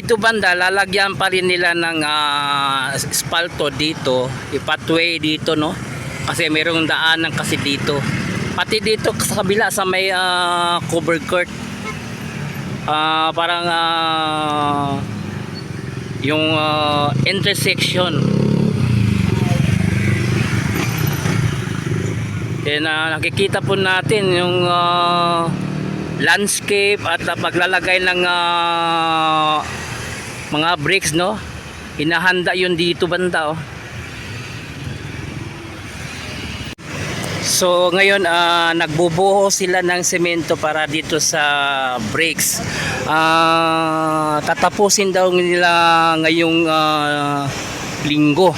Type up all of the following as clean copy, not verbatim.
Dito banda, lalagyan pa rin nila ng espalto dito, ipatway dito, no? Kasi mayroong daanan kasi dito. Pati dito sa kabila sa may cover court. Parang yung intersection. Then nakikita po natin yung landscape at paglalagay ng mga bricks, no? Hinahanda yun dito banda, oh. So ngayon nagbubuho sila ng semento para dito sa bricks. Tatapusin daw nila ngayong linggo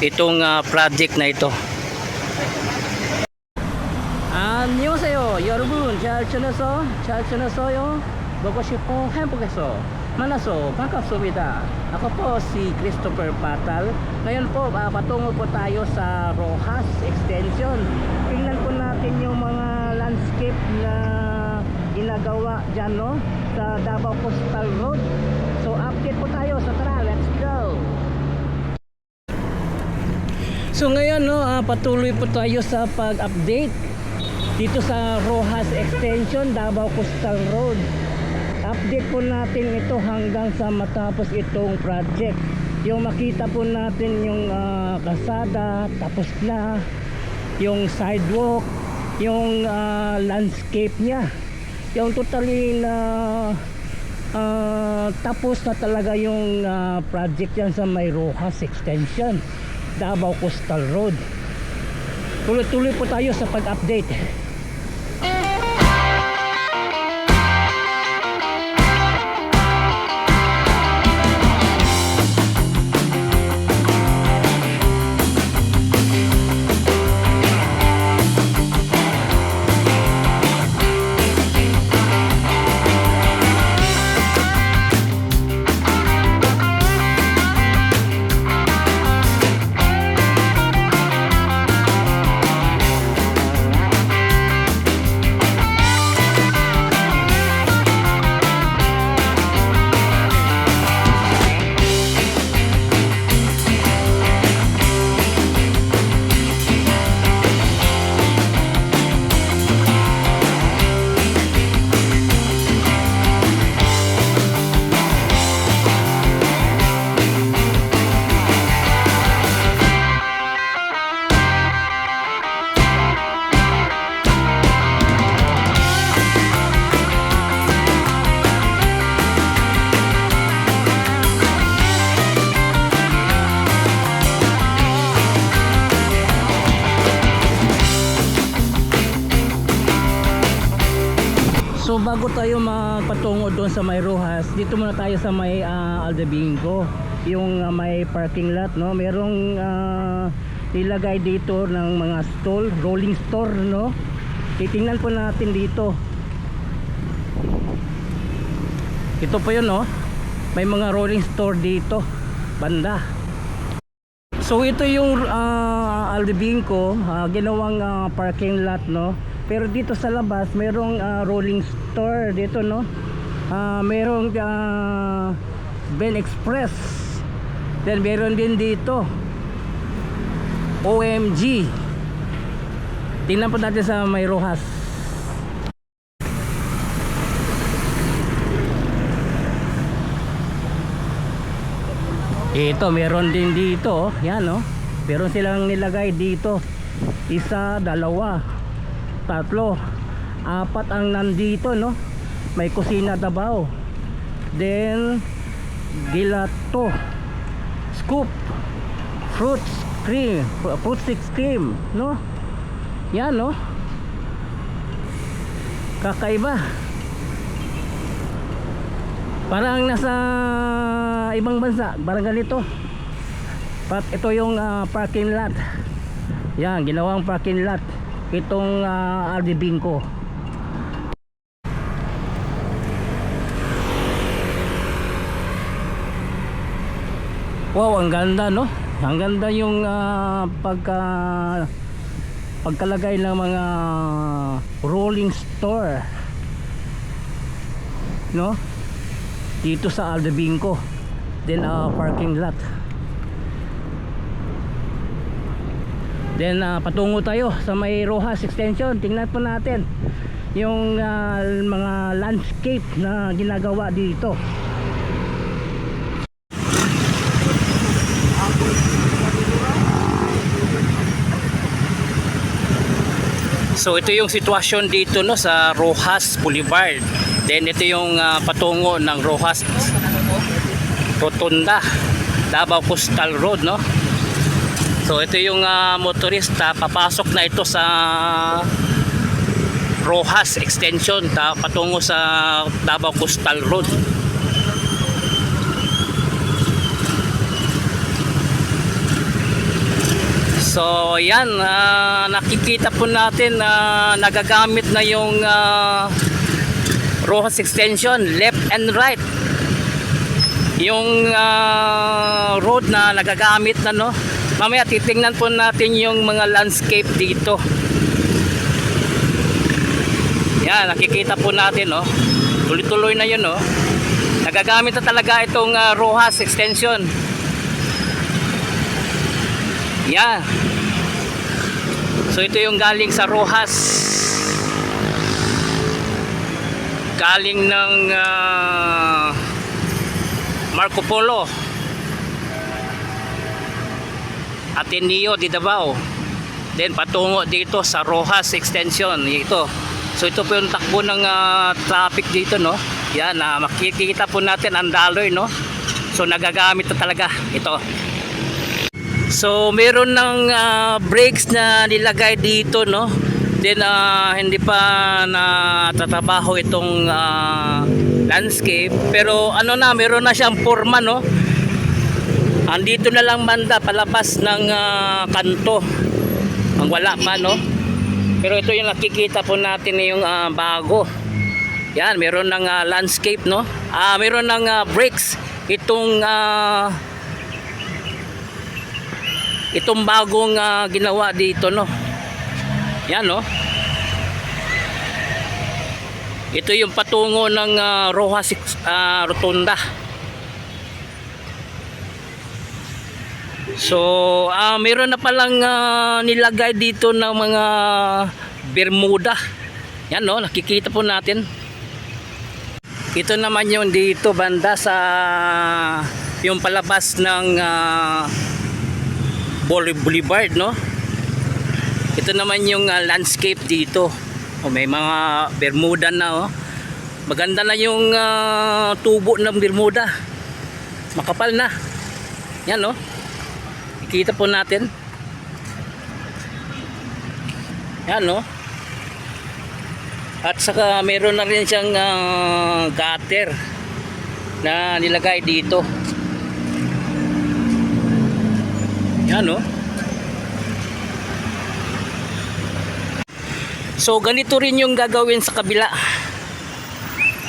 itong project na ito. 안녕하세요 여러분. 잘 지냈어요? 먹고 싶어 행복해서 만나서 반갑습니다. Ako po si Christopher Patal. Ngayon po patungo po tayo sa Rojas Extension. Tingnan po natin yung mga landscape na ginagawa dyan, no? Sa Davao Coastal Road. So update po tayo. So tara, let's go. So ngayon, no, patuloy po tayo sa pag-update dito sa Rojas Extension, Davao Coastal Road. Update po natin ito hanggang sa matapos itong project. Yung makita po natin yung kalsada, tapos na yung sidewalk, yung landscape niya, yung totally na tapos na talaga yung project yan sa may Rojas Extension, Davao Coastal Road. Tuloy-tuloy po tayo sa pag-update. So bago tayo magpatungo doon sa may Rojas, dito muna tayo sa may Aldabingo, yung may parking lot, no? Merong nilagay dito ng mga stall, rolling store, no? Titingnan po natin dito. Ito po yun, no? May mga rolling store dito banda. So ito yung Aldabingo, ginawang parking lot, no? Pero dito sa labas merong rolling store dito, no? Merong Ben Express. Then meron din dito OMG. Tingnan po natin sa may Rojas. Ito meron din dito, yan, no? Meron silang nilagay dito. Isa, dalawa, tatlo, apat ang nandito, no? May kusina Davao, then gelato, scoop, fruit stick cream, no? Yan, no? Kakaiba, parang nasa ibang bansa, parang ganito. Ito yung parking lot. Yan, ginawang parking lot itong Aldabingo. Wow, ang ganda, no? Ang ganda yung pagkalagay ng mga rolling store, no? dito sa Aldabinco. Then parking lot. Then patungo tayo sa may Rojas Extension. Tingnan po natin yung mga landscape na ginagawa dito. So ito yung sitwasyon dito no sa Rojas Boulevard. Then ito yung patungo ng Rojas Rotunda, Davao Coastal Road, no. So ito yung motorista, papasok na ito sa Rojas Extension patungo sa Davao Coastal Road. So yan, nakikita po natin na nagagamit na yung Rojas Extension left and right. Yung road na nagagamit na, no. Mamaya titingnan po natin yung mga landscape dito. Yan, nakikita po natin, no. Tuloy-tuloy na yun, no. Nagagamit na talaga itong Rojas Extension. Yan. So ito yung galing sa Rojas. Galing ng Marco Polo, Ateneo de Davao. Then patungo dito sa Rojas Extension. Ito. So ito po yung takbo ng traffic dito, no. Yan, makikita po natin ang daloy, no. So nagagamit na talaga ito. So meron ng brakes na nilagay dito, no. Then hindi pa natatrabaho itong landscape, pero ano na, meron na siyang forma, no. Andito na lang banda palabas ng kanto. Ang wala pa, no. Pero ito yung nakikita po natin yung bago. Yan, meron ng landscape, no. Meron ng brakes itong bagong ginawa dito, no. Yan, no. Ito yung patungo ng Rojas Rotunda. So meron na palang nilagay dito ng mga Bermuda. Yan, no, nakikita po natin. Ito naman yung dito banda sa yung palabas ng Boulevard, no. Ito naman yung landscape dito. May mga Bermuda na, oh. Maganda na yung tubo ng Bermuda. Makapal na. Yan, no. Ikita po natin. Yan, no. At saka meron na rin siyang gutter na nilagay dito. Yan, no. So ganito rin yung gagawin sa kabila.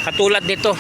Katulad nito.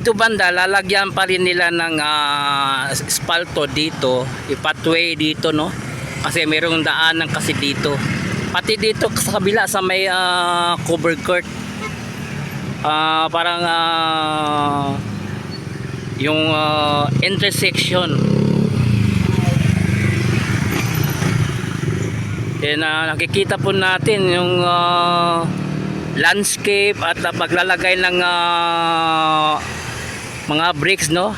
Dito banda, lalagyan pa rin nila ng espalto dito, pathway dito, no. Kasi mayroong daanan kasi dito. Pati dito sa kabila sa may cover court. Parang yung intersection. Then nakikita po natin yung landscape at paglalagay ng mga bricks, no?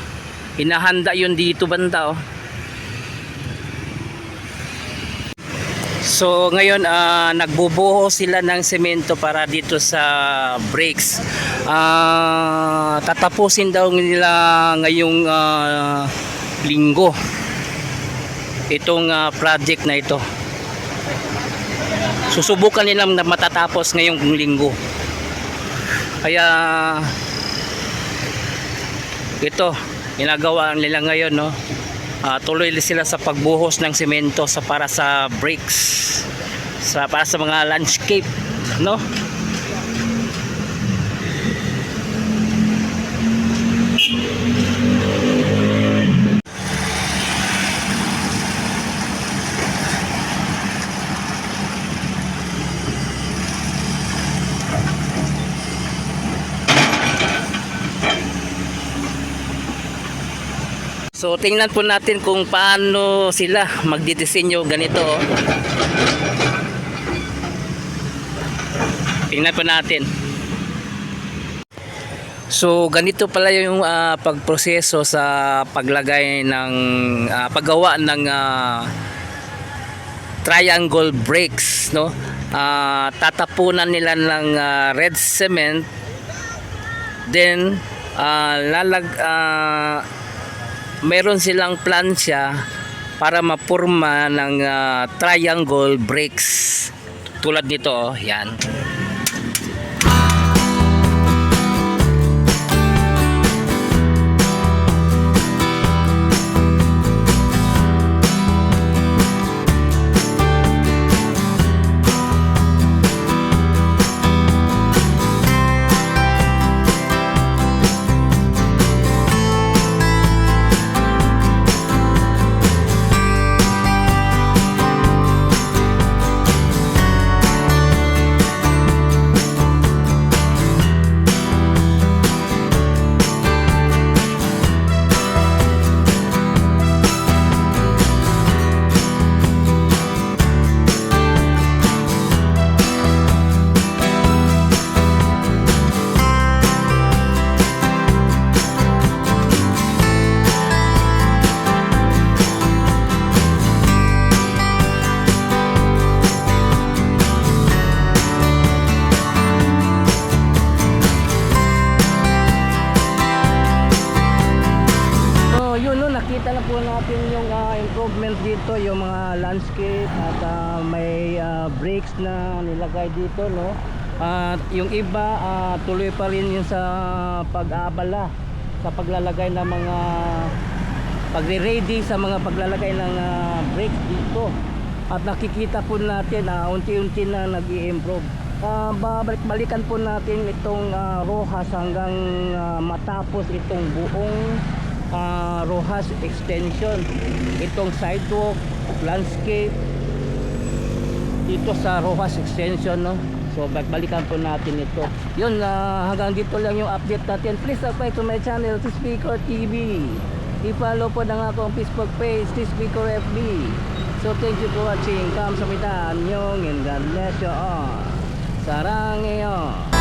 Hinahanda yun dito banda, oh. So ngayon nagbubuho sila ng semento para dito sa bricks. Tatapusin daw nila ngayong linggo itong project na ito. Susubukan nilang na matatapos ngayong linggo. Kaya ito ginagawa nila ngayon, no? Tuloy sila sa pagbuhos ng semento para sa bricks, para sa mga landscape, no? So tingnan po natin kung paano sila magdidisenyo ganito, oh. Tingnan po natin. So ganito pala yung pagproseso sa paglagay ng paggawa ng triangle bricks, no? Tatapunan nila ng red cement, then meron silang plansya para mapurma ng triangle bricks tulad nito, oh. Yan. Nakita na po natin yung improvement dito, yung mga landscape at may bricks na nilagay dito, no? At yung iba tuloy pa rin yun sa pag-aabala sa paglalagay ng mga pagre-ready sa mga paglalagay ng bricks dito. At nakikita po natin unti-unti na nag-i-improve. Balikan po natin itong Rojas hanggang matapos itong buong Rojas extension, itong sidewalk, landscape dito sa Rojas extension, no? So balikan po natin ito. Yun, hanggang dito lang yung update natin. Please subscribe to my channel, T-Speaker TV. I-follow po na nga akong Facebook page, T-Speaker FB. So thank you for watching. Kamsahamnida, annyeong, and God bless you all. Sarang iyo.